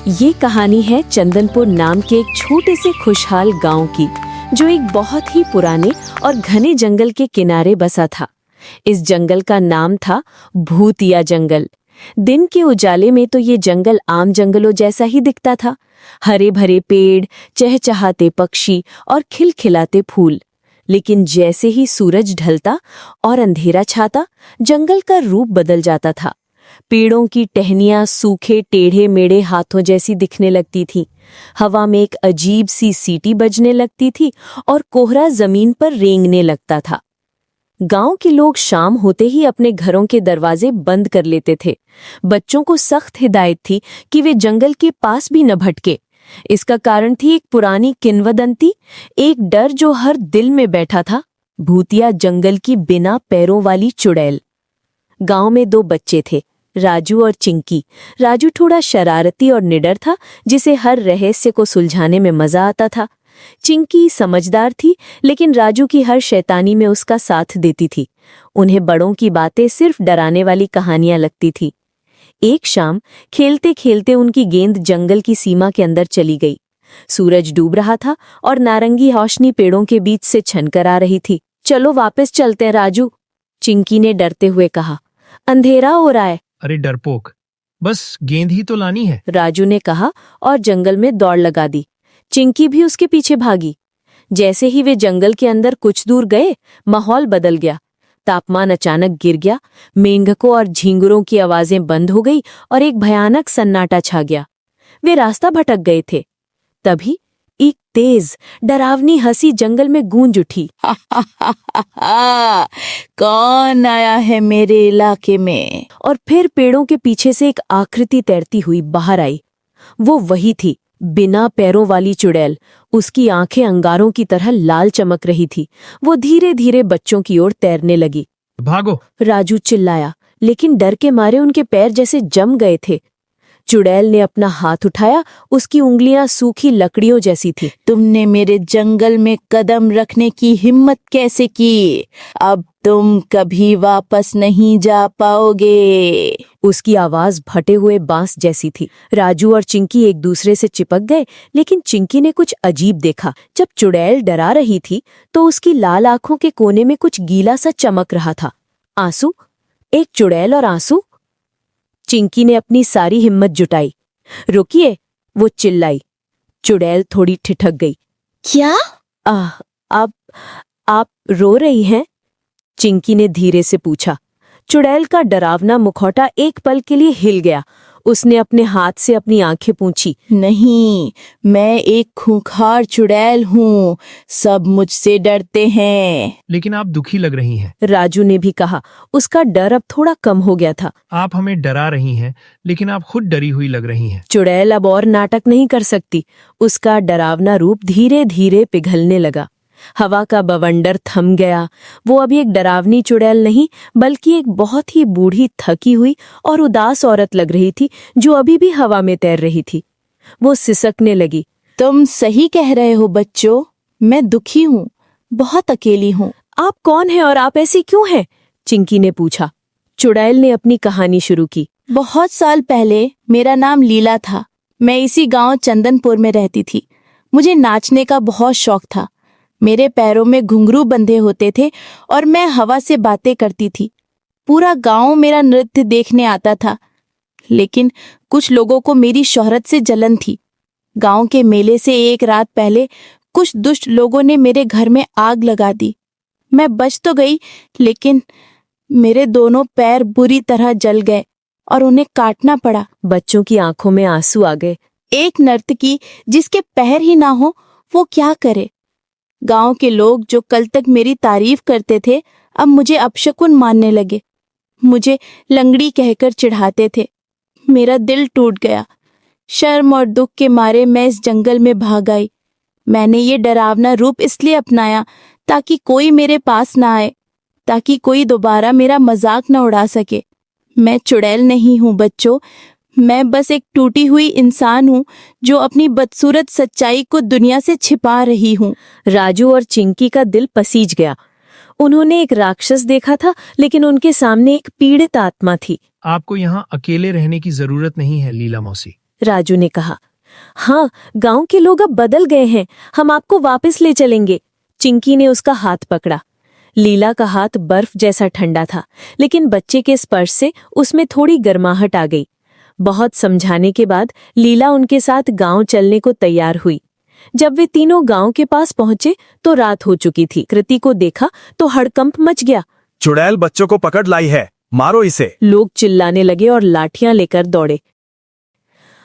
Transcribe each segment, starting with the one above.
ये कहानी है चंदनपुर नाम के एक छोटे से खुशहाल गांव की, जो एक बहुत ही पुराने और घने जंगल के किनारे बसा था। इस जंगल का नाम था भूतिया जंगल। दिन के उजाले में तो ये जंगल आम जंगलों जैसा ही दिखता था। हरे भरे पेड़, चहचहाते पक्षी और खिलखिलाते फूल। लेकिन जैसे ही सूरज ढलता और अंधेरा छाता, जंगल का रूप बदल जाता था। पेड़ों की टहनियां सूखे टेढ़े मेढ़े हाथों जैसी दिखने लगती थीं। हवा में एक अजीब सी सीटी बजने लगती थी और कोहरा जमीन पर रेंगने लगता था। गांव के लोग शाम होते ही अपने घरों के दरवाजे बंद कर लेते थे। बच्चों को सख्त हिदायत थी कि वे जंगल के पास भी न भटके। इसका कारण थी एक पुरानी किंवदंती, एक डर जो हर दिल में बैठा था, भूतिया जंगल की बिना पैरों वाली चुड़ैल। गांव में दो बच्चे थे, राजू और चिंकी। राजू थोड़ा शरारती और निडर था, जिसे हर रहस्य को सुलझाने में मजा आता था। चिंकी समझदार थी, लेकिन राजू की हर शैतानी में उसका साथ देती थी। उन्हें बड़ों की बातें सिर्फ डराने वाली कहानियां लगती थी। एक शाम खेलते खेलते उनकी गेंद जंगल की सीमा के अंदर चली गई। सूरज डूब रहा था और नारंगी रोशनी पेड़ों के बीच से छनकर आ रही थी। चलो वापस चलते हैं राजू, चिंकी ने डरते हुए कहा। अंधेरा हो रहा है। अरे डरपोक, बस गेंद ही तो लानी है, राजू ने कहा और जंगल में दौड़ लगा दी। चिंकी भी उसके पीछे भागी। जैसे ही वे जंगल के अंदर कुछ दूर गए, माहौल बदल गया। तापमान अचानक गिर गया, मेंढकों और झींगुरों की आवाजें बंद हो गई और एक भयानक सन्नाटा छा गया। वे रास्ता भटक गए थे। तभी एक तेज डरावनी हंसी जंगल में गूंज उठी। कौन आया है मेरे इलाके में? और फिर पेड़ों के पीछे से एक आकृति तैरती हुई बाहर आई। वो वही थी, बिना पैरों वाली चुड़ैल। उसकी आंखें अंगारों की तरह लाल चमक रही थी। वो धीरे धीरे बच्चों की ओर तैरने लगी। भागो! राजू चिल्लाया, लेकिन डर के मारे उनके पैर जैसे जम गए थे। चुड़ैल ने अपना हाथ उठाया, उसकी उंगलियां सूखी लकड़ियों जैसी थी। तुमने मेरे जंगल में कदम रखने की हिम्मत कैसे की? अब तुम कभी वापस नहीं जा पाओगे। उसकी आवाज फटे हुए बांस जैसी थी। राजू और चिंकी एक दूसरे से चिपक गए, लेकिन चिंकी ने कुछ अजीब देखा। जब चुड़ैल डरा रही थी तो उसकी लाल आंखों के कोने में कुछ गीला सा चमक रहा था। आंसू? एक चुड़ैल और आंसू? चिंकी ने अपनी सारी हिम्मत जुटाई। रुकिए, वो चिल्लाई। चुड़ैल थोड़ी ठिठक गई। क्या? आप रो रही हैं? चिंकी ने धीरे से पूछा। चुड़ैल का डरावना मुखौटा एक पल के लिए हिल गया। उसने अपने हाथ से अपनी आंखें पूंछी। नहीं, मैं एक खूंखार चुड़ैल हूँ। सब मुझसे डरते हैं। लेकिन आप दुखी लग रही हैं। राजू ने भी कहा। उसका डर अब थोड़ा कम हो गया था। आप हमें डरा रही हैं, लेकिन आप खुद डरी हुई लग रही हैं। चुड़ैल अब और नाटक नहीं कर सकती। उसका डरावना रूप धीरे धीरे पिघलने लगा। हवा का बवंडर थम गया। वो अभी एक डरावनी चुड़ैल नहीं, बल्कि एक बहुत ही बूढ़ी, थकी हुई और उदास औरत लग रही थी, जो अभी भी हवा में तैर रही थी। वो सिसकने लगी। तुम सही कह रहे हो बच्चों, मैं दुखी हूँ, बहुत अकेली हूँ। आप कौन हैं और आप ऐसी क्यों हैं? चिंकी ने पूछा। चुड़ैल ने अपनी कहानी शुरू की। बहुत साल पहले मेरा नाम लीला था। मैं इसी गांव चंदनपुर में रहती थी। मुझे नाचने का बहुत शौक था। मेरे पैरों में घुंघरू बंधे होते थे और मैं हवा से बातें करती थी। पूरा गांव मेरा नृत्य देखने आता था, लेकिन कुछ लोगों को मेरी शोहरत से जलन थी। गांव के मेले से एक रात पहले कुछ दुष्ट लोगों ने मेरे घर में आग लगा दी। मैं बच तो गई, लेकिन मेरे दोनों पैर बुरी तरह जल गए और उन्हें काटना पड़ा। बच्चों की आंखों में आंसू आ गए। एक नर्तकी जिसके पैर ही ना हो, वो क्या करे? गांव के लोग जो कल तक मेरी तारीफ करते थे, अब मुझे अपशकुन मानने लगे। मुझे लंगड़ी कहकर चिढ़ाते थे। मेरा दिल टूट गया। शर्म और दुख के मारे मैं इस जंगल में भाग आई। मैंने ये डरावना रूप इसलिए अपनाया ताकि कोई मेरे पास ना आए, ताकि कोई दोबारा मेरा मजाक न उड़ा सके। मैं चुड़ैल नहीं हूँ बच्चों, मैं बस एक टूटी हुई इंसान हूँ जो अपनी बदसूरत सच्चाई को दुनिया से छिपा रही हूँ। राजू और चिंकी का दिल पसीज गया। उन्होंने एक राक्षस देखा था, लेकिन उनके सामने एक पीड़ित आत्मा थी। आपको यहाँ अकेले रहने की जरूरत नहीं है लीला मौसी। राजू ने कहा। हाँ, गांव के लोग अब बदल गए हैं, हम आपको वापस ले चलेंगे। चिंकी ने उसका हाथ पकड़ा। लीला का हाथ बर्फ जैसा ठंडा था, लेकिन बच्चे के स्पर्श से उसमें थोड़ी गर्माहट आ गई। बहुत समझाने के बाद लीला उनके साथ गांव चलने को तैयार हुई। जब वे तीनों गांव के पास पहुंचे तो रात हो चुकी थी। कृति को देखा तो हड़कंप मच गया। चुड़ैल बच्चों को पकड़ लाई है, मारो इसे। लोग चिल्लाने लगे और लाठियां लेकर दौड़े।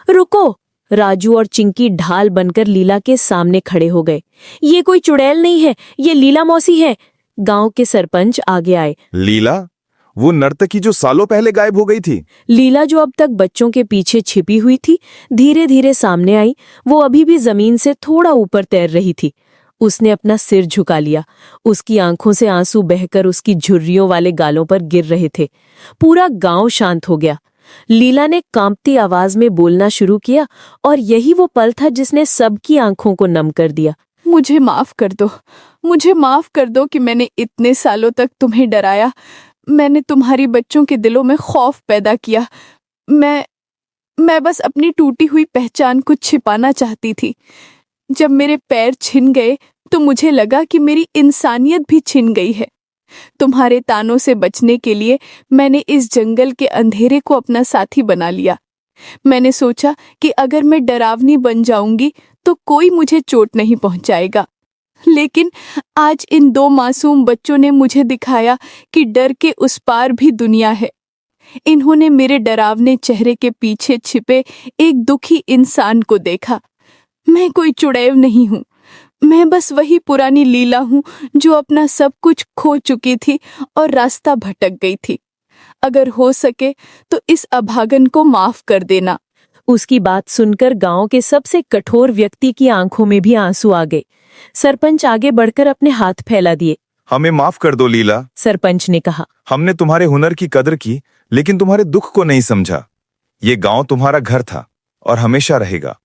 रुको! राजू और चिंकी ढाल बनकर लीला के सामने खड़े हो गए। ये कोई चुड़ैल नहीं है, ये लीला मौसी है। गांव के सरपंच आगे आए। लीला, वो नर्तकी जो सालों पहले गायब हो गई थी। लीला, जो अब तक बच्चों के पीछे छिपी हुई थी, धीरे धीरे सामने आई। वो अभी भी जमीन से थोड़ा ऊपर तैर रही थी। उसने अपना सिर झुका लिया। उसकी आंखों से आंसू बहकर उसकी झुर्रियों वाले गालों पर गिर रहे थे। पूरा गांव शांत हो गया। लीला ने कांपती आवाज में बोलना शुरू किया, और यही वो पल था जिसने सबकी आंखों को नम कर दिया। मुझे माफ कर दो, मुझे माफ कर दो कि मैंने इतने सालों तक तुम्हें डराया। मैंने तुम्हारी बच्चों के दिलों में खौफ पैदा किया। मैं बस अपनी टूटी हुई पहचान को छिपाना चाहती थी। जब मेरे पैर छिन गए तो मुझे लगा कि मेरी इंसानियत भी छिन गई है। तुम्हारे तानों से बचने के लिए मैंने इस जंगल के अंधेरे को अपना साथी बना लिया। मैंने सोचा कि अगर मैं डरावनी बन जाऊंगी तो कोई मुझे चोट नहीं पहुंचाएगा। लेकिन आज इन दो मासूम बच्चों ने मुझे दिखाया कि डर के उस पार भी दुनिया है। इन्होंने मेरे डरावने चेहरे के पीछे छिपे एक दुखी इंसान को देखा। मैं कोई चुड़ैल नहीं हूँ, मैं बस वही पुरानी लीला हूँ जो अपना सब कुछ खो चुकी थी और रास्ता भटक गई थी। अगर हो सके तो इस अभागन को माफ कर देना। उसकी बात सुनकर गांव के सबसे कठोर व्यक्ति की आंखों में भी आंसू आ गए। सरपंच आगे बढ़कर अपने हाथ फैला दिए। हमें माफ कर दो लीला, सरपंच ने कहा। हमने तुम्हारे हुनर की कदर की, लेकिन तुम्हारे दुख को नहीं समझा। ये गांव तुम्हारा घर था और हमेशा रहेगा।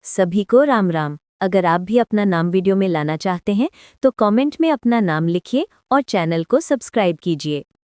सभी को राम राम। अगर आप भी अपना नाम वीडियो में लाना चाहते हैं तो कमेंट में अपना नाम लिखिए और चैनल को सब्सक्राइब कीजिए।